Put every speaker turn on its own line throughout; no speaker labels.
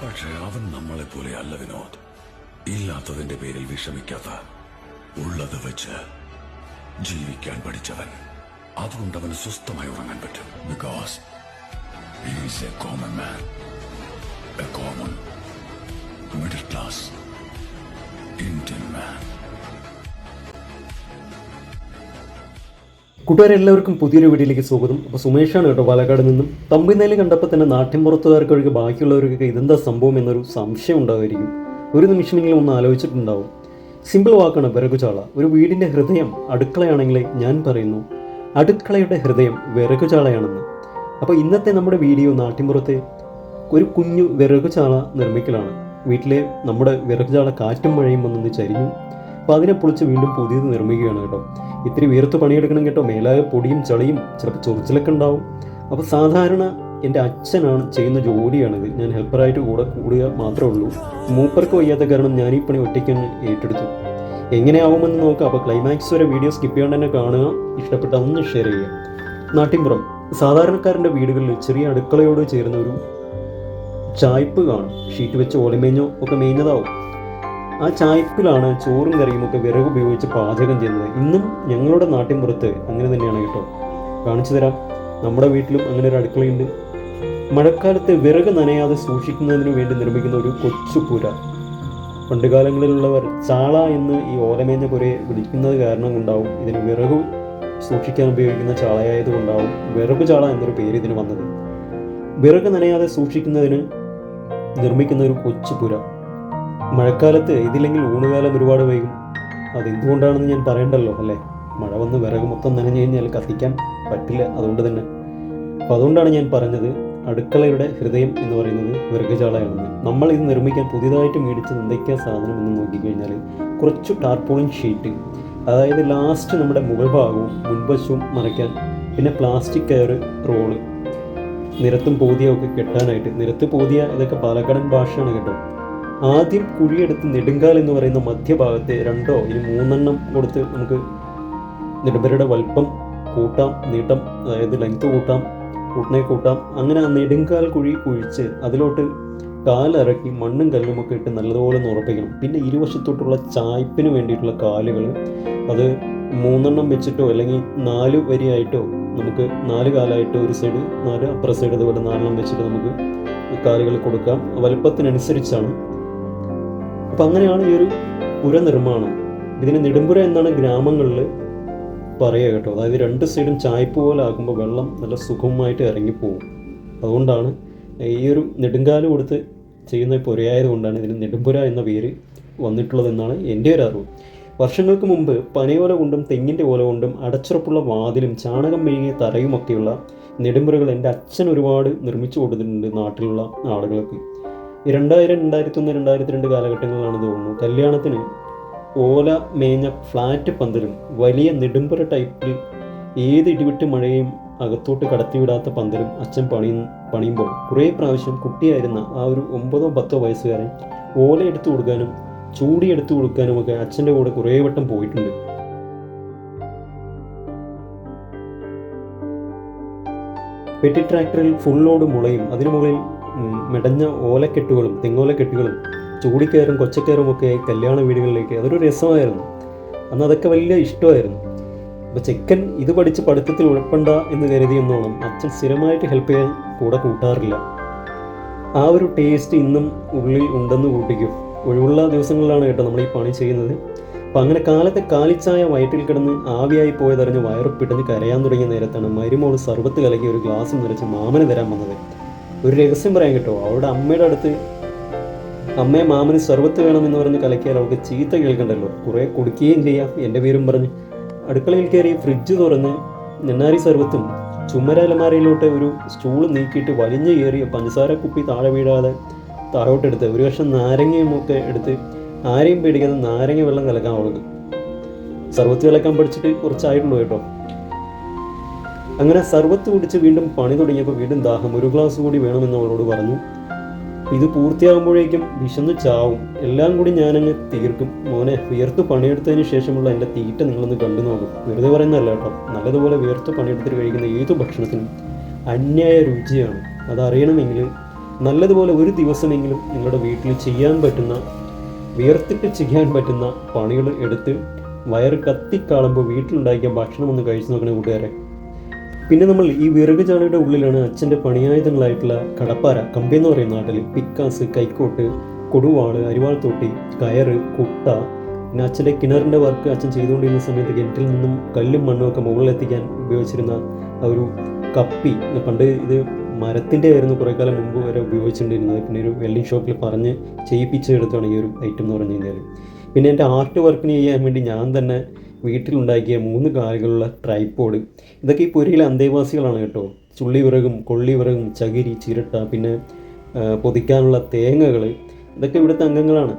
പക്ഷെ അവൻ നമ്മളെ പോലെ അല്ല വിനോദ്. ഇല്ലാത്തതിന്റെ പേരിൽ വിഷമിക്കാത്ത, ഉള്ളത് വെച്ച് ജീവിക്കാൻ പഠിച്ചവൻ. അതുകൊണ്ട് അവന് സ്വസ്ഥമായി ഉറങ്ങാൻ പറ്റും. Because he is a common man, a common middle class Indian man.
കൂട്ടുകാരെല്ലാവർക്കും പുതിയൊരു വീഡിയോയിലേക്ക് സ്വാഗതം. അപ്പോൾ സുമേഷാണ് കേട്ടോ, പാലക്കാട് നിന്നും. തമ്പിന്നേൽ കണ്ടപ്പോൾ തന്നെ നാട്ടിൻപുറത്തുകാർക്കൊഴികെ ബാക്കിയുള്ളവർക്കൊക്കെ ഇതെന്താ സംഭവം എന്നൊരു സംശയം ഉണ്ടാകുമായിരിക്കും. ഒരു നിമിഷമെങ്കിലും ഒന്ന് ആലോചിച്ചിട്ടുണ്ടാവും. സിമ്പിൾ വാക്കാണ് വിറകുചാള. ഒരു വീടിൻ്റെ ഹൃദയം അടുക്കളയാണെങ്കിൽ ഞാൻ പറയുന്നു അടുക്കളയുടെ ഹൃദയം വിറകുചാളയാണെന്ന്. അപ്പോൾ ഇന്നത്തെ നമ്മുടെ വീഡിയോ നാട്ടിൻപുറത്തെ ഒരു കുഞ്ഞു വിറകുചാള നിർമ്മിക്കലാണ്. വീട്ടിലെ നമ്മുടെ വിറകുചാള കാറ്റും മഴയും വന്നൊന്ന് ചരിഞ്ഞു. അപ്പോൾ അതിനെ പൊളിച്ച് വീണ്ടും പുതിയത് നിർമ്മിക്കുകയാണ് കേട്ടോ. ഇത്തിരി വീർത്ത് പണിയെടുക്കണം കേട്ടോ. മേലായ പൊടിയും ചളിയും ചിലപ്പോൾ ചൊറിച്ചിലൊക്കെ ഉണ്ടാവും. അപ്പോൾ സാധാരണ എൻ്റെ അച്ഛനാണ് ചെയ്യുന്ന ജോലിയാണിത്. ഞാൻ ഹെൽപ്പറായിട്ട് കൂടുക മാത്രമേ ഉള്ളൂ. മൂപ്പർക്ക് വയ്യാത്ത കാരണം ഞാൻ ഈ പണി ഒറ്റയ്ക്ക് ഏറ്റെടുത്തു. എങ്ങനെയാവുമെന്ന് നോക്കാം. അപ്പോൾ ക്ലൈമാക്സ് വരെ വീഡിയോ സ്കിപ്പ് ചെയ്യാണ്ട് തന്നെ കാണുക. ഇഷ്ടപ്പെട്ട ഒന്ന് ഷെയർ ചെയ്യുക. നാട്ടിൻപുറം സാധാരണക്കാരൻ്റെ വീടുകളിൽ ചെറിയ അടുക്കളയോട് ചേർന്ന ഒരു ചായ്പ് കാണും. ഷീറ്റ് വെച്ച് ഓലമേഞ്ഞോ ഒക്കെ മേഞ്ഞതാവും. ആ ചായ്പിലാണ് ചോറും കറിയും ഒക്കെ വിറക് ഉപയോഗിച്ച് പാചകം ചെയ്യുന്നത്. ഇന്നും ഞങ്ങളുടെ നാട്ടിൻപുറത്ത് അങ്ങനെ തന്നെയാണ് കേട്ടോ. കാണിച്ചു തരാം. നമ്മുടെ വീട്ടിലും അങ്ങനെ ഒരു അടുക്കളയുണ്ട്. മഴക്കാലത്ത് വിറക് നനയാതെ സൂക്ഷിക്കുന്നതിന് വേണ്ടി നിർമ്മിക്കുന്ന ഒരു കൊച്ചുപുര. പണ്ടുകാലങ്ങളിലുള്ളവർ ചാള എന്ന് ഈ ഓലമേഞ്ഞ പുരയെ വിളിക്കുന്നത് കാരണം കൊണ്ടാവും ഇതിന് വിറക് സൂക്ഷിക്കാൻ ഉപയോഗിക്കുന്ന ചാളയായതുകൊണ്ടാവും വിറകു ചാള എന്നൊരു പേര് ഇതിന് വന്നത്. വിറക് നനയാതെ സൂക്ഷിക്കുന്നതിന് നിർമ്മിക്കുന്ന ഒരു കൊച്ചുപുര. മഴക്കാലത്ത് ഇതില്ലെങ്കിൽ ഊണുകാലം ഒരുപാട് വൈകും. അതെന്തുകൊണ്ടാണെന്ന് ഞാൻ പറയണ്ടല്ലോ അല്ലേ. മഴ വന്ന് വിറക് മൊത്തം നനഞ്ഞു കഴിഞ്ഞാൽ കത്തിക്കാൻ പറ്റില്ല. അതുകൊണ്ട് തന്നെ അപ്പോൾ അതുകൊണ്ടാണ് ഞാൻ പറഞ്ഞത് അടുക്കളയുടെ ഹൃദയം എന്ന് പറയുന്നത് വിറകുചാളയാണെന്ന്. നമ്മൾ ഇത് നിർമ്മിക്കാൻ പുതിയതായിട്ട് മേടിച്ചത് എന്തൊക്കെയാ സാധനം എന്ന് നോക്കിക്കഴിഞ്ഞാൽ കുറച്ച് ടാർപോളിൻ ഷീറ്റ്, അതായത് ലാസ്റ്റ് നമ്മുടെ മുകൾ ഭാഗവും മുൻവശവും മറയ്ക്കാൻ, പിന്നെ പ്ലാസ്റ്റിക് കയർ റോള്, നിരത്തും പോതിയൊക്കെ കെട്ടാനായിട്ട്. നിരത്ത് പോതിയ ഇതൊക്കെ പാലക്കാടൻ ഭാഷയാണ് കേട്ടോ. ആദ്യം കുഴിയെടുത്ത് നെടുങ്കാൽ എന്ന് പറയുന്ന മധ്യഭാഗത്തെ 2 ഇനി 3 കൊടുത്ത് നമുക്ക് നെടുമ്പരയുടെ വലിപ്പം കൂട്ടാം, നീട്ടം അതായത് ലെങ്ത് കൂട്ടാം. അങ്ങനെ ആ നെടുങ്കാൽ കുഴി കുഴിച്ച് അതിലോട്ട് കാലിറക്കി മണ്ണും കല്ലുമൊക്കെ ഇട്ട് നല്ലതുപോലെ ഉറപ്പിക്കണം. പിന്നെ ഇരുവശത്തോട്ടുള്ള ചായ്പിന് വേണ്ടിയിട്ടുള്ള കാലുകൾ അത് 3 വെച്ചിട്ടോ അല്ലെങ്കിൽ 4 വരിയായിട്ടോ നമുക്ക് 4 കാലായിട്ടോ ഒരു സൈഡ് 4 അപ്പുറ സൈഡ് അതുപോലെ 4 വെച്ചിട്ട് നമുക്ക് കാലുകൾ കൊടുക്കാം. വലുപ്പത്തിനനുസരിച്ചാണ്. അപ്പം അങ്ങനെയാണ് ഈ ഒരു പുര നിർമ്മാണം. ഇതിന് നെടുമ്പുര എന്നാണ് ഗ്രാമങ്ങളിൽ പറയുക കേട്ടോ. അതായത് 2 സൈഡും ചായ്പ് പോലെ ആക്കുമ്പോൾ വെള്ളം നല്ല സുഖമായിട്ട് ഇറങ്ങിപ്പോവും. അതുകൊണ്ടാണ് ഈ ഒരു നെടുങ്കാല് കൊടുത്ത് ചെയ്യുന്ന പുരയായത് കൊണ്ടാണ് ഇതിന് നെടുമ്പുര എന്ന പേര് വന്നിട്ടുള്ളതെന്നാണ് എൻ്റെ ഒരു അറിവ്. വർഷങ്ങൾക്ക് മുമ്പ് പനയോല കൊണ്ടും തെങ്ങിൻ്റെ ഓല കൊണ്ടും അടച്ചുറപ്പുള്ള വാതിലും ചാണകം മെഴുകിയ തറയുമൊക്കെയുള്ള നെടുമ്പുരകൾ എൻ്റെ അച്ഛൻ ഒരുപാട് നിർമ്മിച്ചു കൊടുത്തിട്ടുണ്ട് നാട്ടിലുള്ള ആളുകൾക്ക്. 2000, 2001, 2002 കാലഘട്ടങ്ങളിലാണ് തോന്നുന്നു കല്യാണത്തിന് ഓല മേഞ്ഞ ഫ്ലാറ്റ് പന്തലും വലിയ നെടുമ്പുര ടൈപ്പിൽ ഏത് ഇടിവിട്ട് മഴയും അകത്തോട്ട് കടത്തിവിടാത്ത പന്തലും അച്ഛൻ പണിയുമ്പോൾ കുറേ പ്രാവശ്യം കുട്ടിയായിരുന്ന ആ ഒരു 9 or 10 വയസ്സുകാരൻ ഓല എടുത്തു കൊടുക്കാനും ചൂടി എടുത്തു കൊടുക്കാനും ഒക്കെ അച്ഛൻ്റെ കൂടെ കുറേ വട്ടം പോയിട്ടുണ്ട്. പെട്ടി ട്രാക്ടറിൽ ഫുൾ ലോഡ് മുളയും അതിനു മുകളിൽ മെടഞ്ഞ ഓലക്കെട്ടുകളും തെങ്ങോലക്കെട്ടുകളും ചൂടിക്കയറും കൊച്ചക്കയറും ഒക്കെ കല്യാണ വീടുകളിലേക്ക് അതൊരു രസമായിരുന്നു. അന്ന് അതൊക്കെ വലിയ ഇഷ്ടമായിരുന്നു. അപ്പോൾ ചെക്കൻ ഇത് പഠിച്ച് പഠിത്തത്തിൽ ഉഴപ്പണ്ട എന്ന് കരുതിയെന്നോണം അച്ഛൻ സ്ഥിരമായിട്ട് ഹെൽപ്പ് ചെയ്യാൻ കൂടെ കൂട്ടാറില്ല. ആ ഒരു ടേസ്റ്റ് ഇന്നും ഉള്ളിൽ ഉണ്ടെന്ന് കൂട്ടിക്കും. ഒഴിവുള്ള ദിവസങ്ങളിലാണ് കേട്ടോ നമ്മൾ ഈ പണി ചെയ്യുന്നത്. അപ്പം അങ്ങനെ കാലത്തെ കാലിച്ചായ വയറ്റിൽ കിടന്ന് ആവിയായി പോയതറിഞ്ഞ് വയറുപ്പിടഞ്ഞ് കരയാൻ തുടങ്ങിയ നേരത്താണ് മരുമോൾ സർബത്ത് കലക്കി ഒരു ഗ്ലാസ് നിറച്ച് മാമന് തരാൻ വന്നത്. ഒരു രഹസ്യം പറയാൻ കേട്ടോ, അവളുടെ അമ്മയുടെ അടുത്ത് അമ്മയെ മാമന് സർബത്ത് വേണമെന്ന് പറഞ്ഞ് കലക്കിയാൽ അവൾക്ക് ചീത്ത കേൾക്കണ്ടല്ലോ, കുറേ കുടിക്കുകയും ചെയ്യാം. എൻ്റെ പേരും പറഞ്ഞ് അടുക്കളയിൽ കയറി ഫ്രിഡ്ജ് തുറന്ന് നെന്നാരി സർബത്തും ചുമരലമാരയിലോട്ട് ഒരു സ്റ്റൂൾ നീക്കിയിട്ട് വലിഞ്ഞു കയറിയ പഞ്ചസാര കുപ്പി താഴെ വീഴാതെ താഴോട്ടെടുത്ത് ഒരു കഷ്ണം നാരങ്ങയും ഒക്കെ എടുത്ത് ആരെയും പേടിക്കാതെ നാരങ്ങ വെള്ളം കലക്കാൻ അവൾക്ക്. സർബത്ത് കലക്കാൻ പഠിച്ചിട്ട് കുറച്ചായിട്ടുള്ളൂ കേട്ടോ. അങ്ങനെ സർബത്ത് കുടിച്ച് വീണ്ടും പണി തുടങ്ങിയപ്പോൾ വീണ്ടും ദാഹം, ഒരു ഗ്ലാസ് കൂടി വേണമെന്ന് അവളോട് പറഞ്ഞു. ഇത് പൂർത്തിയാകുമ്പോഴേക്കും വിശന്ന് ചാവും, എല്ലാം കൂടി ഞാനങ്ങ് തീർക്കും. മോനെ, വിയർത്ത് പണിയെടുത്തതിന് ശേഷമുള്ള എൻ്റെ തീറ്റ നിങ്ങളൊന്ന് കണ്ടു നോക്കും. വെറുതെ പറയുന്നതല്ല കേട്ടോ. നല്ലതുപോലെ വിയർത്ത് പണിയെടുത്തിട്ട് കഴിക്കുന്ന ഏതു ഭക്ഷണത്തിനും അന്യായ രുചിയാണ്. അതറിയണമെങ്കിൽ നല്ലതുപോലെ ഒരു ദിവസമെങ്കിലും നിങ്ങളുടെ വീട്ടിൽ ചെയ്യാൻ പറ്റുന്ന, വിയർത്തിട്ട് ചെയ്യാൻ പറ്റുന്ന പണികൾ എടുത്ത് വയറ് കത്തിക്കാളുമ്പോൾ വീട്ടിലുണ്ടാക്കിയ ഭക്ഷണം ഒന്ന് കഴിച്ചു നോക്കണേ കൂട്ടുകാരെ. പിന്നെ നമ്മൾ ഈ വിറക് ചാണയുടെ ഉള്ളിലാണ് അച്ഛൻ്റെ പണിയായുധങ്ങളായിട്ടുള്ള കടപ്പാര, കമ്പി എന്ന് പറയുന്ന നാട്ടിൽ, പിക്കാസ്, കൈക്കോട്ട്, കൊടുവാള്, അരിവാൾ തോട്ടി, കയറ്, കുട്ട, പിന്നെ അച്ഛൻ്റെ കിണറിൻ്റെ വർക്ക് അച്ഛൻ ചെയ്തുകൊണ്ടിരുന്ന സമയത്ത് കിണറ്റിൽ നിന്നും കല്ലും മണ്ണും ഒക്കെ മുകളിലെത്തിക്കാൻ ഉപയോഗിച്ചിരുന്ന ആ ഒരു കപ്പി. പണ്ട് ഇത് മരത്തിൻ്റെ ആയിരുന്നു കുറേ കാലം മുമ്പ് വരെ ഉപയോഗിച്ചിട്ടുണ്ടിരുന്നത്. പിന്നെ ഒരു വെൽഡിംഗ് ഷോപ്പിൽ പറഞ്ഞ് ചെയ്യിപ്പിച്ചെടുത്താണ് ഈ ഒരു ഐറ്റം എന്ന് പറഞ്ഞു കഴിഞ്ഞാൽ. പിന്നെ എൻ്റെ ആർട്ട് വർക്കിന് ചെയ്യാൻ വേണ്ടി ഞാൻ തന്നെ വീട്ടിലുണ്ടാക്കിയ 3 കാലുകളുള്ള ട്രൈപ്പോഡ്. ഇതൊക്കെ ഈ പുരയിലെ അന്തേവാസികളാണ് കേട്ടോ. ചുള്ളി വിറകും കൊള്ളി വിറകും ചകിരി, ചിരട്ട, പിന്നെ പൊതിക്കാനുള്ള തേങ്ങകൾ, ഇതൊക്കെ ഇവിടുത്തെ അംഗങ്ങളാണ്.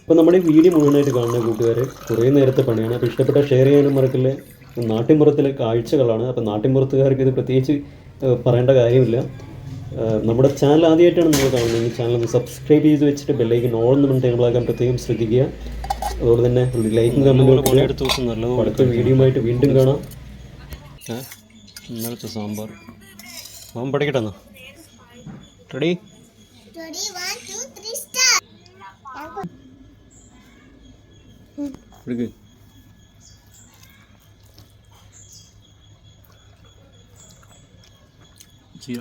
അപ്പോൾ നമ്മുടെ വീഡിയോ മുഴുവനായിട്ട് കാണുന്ന കൂട്ടുകാരെ, കുറേ നേരത്തെ പണിയാണ്. അപ്പോൾ ഇഷ്ടപ്പെട്ട ഷെയർ ചെയ്യാനും മറക്കില്ല. നാട്ടിൻപുറത്തിലെ കാഴ്ചകളാണ്. അപ്പോൾ നാട്ടിൻപുറത്തുകാർക്ക് ഇത് പ്രത്യേകിച്ച് പറയേണ്ട കാര്യമില്ല. നമ്മുടെ ചാനൽ ആദ്യമായിട്ടാണ് നിങ്ങൾ കാണുന്നത്, ചാനൽ ഒന്ന് സബ്സ്ക്രൈബ് ചെയ്ത് വെച്ചിട്ട് ബെല്ലൈക്കൻ ഓൾ എന്ന് ടേബിളാക്കാൻ പ്രത്യേകം ശ്രദ്ധിക്കുക. അതുപോലെ തന്നെ ഒരു ലൈക്കും കമൻറ്റും. അടുത്ത വീഡിയോയുമായിട്ട് വീണ്ടും കാണാം. ഇന്നലത്തെ സാമ്പാർ മാം പഠിക്കട്ടെ എന്നാ. റെഡി? എടുക്ക്. ചീര.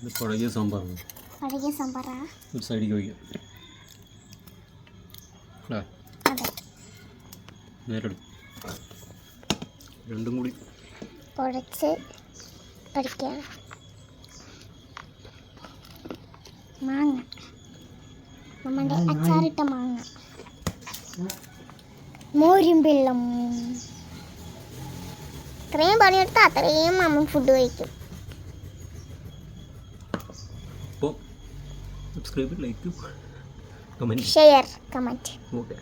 ഇത് പഴകിയ സാമ്പാറാണ്.
പഴകിയ സാമ്പാറാ?
ഒരു സൈഡിലേക്ക് വയ്ക്കാം. നേരെ രണ്ടും കൂടി
കുഴച്ച് പഠിക്കാം. മാങ്ങ, നമ്മുടെ അച്ചാറിട്ട മാങ്ങ, മോരും വെള്ളം. ഇത്രയും പണിയെടുത്താൽ അത്രയും അമ്മ ഫുഡ് കഴിക്കും.
അപ്പോൾ subscribe, like, comment,
share, comment.
Okay.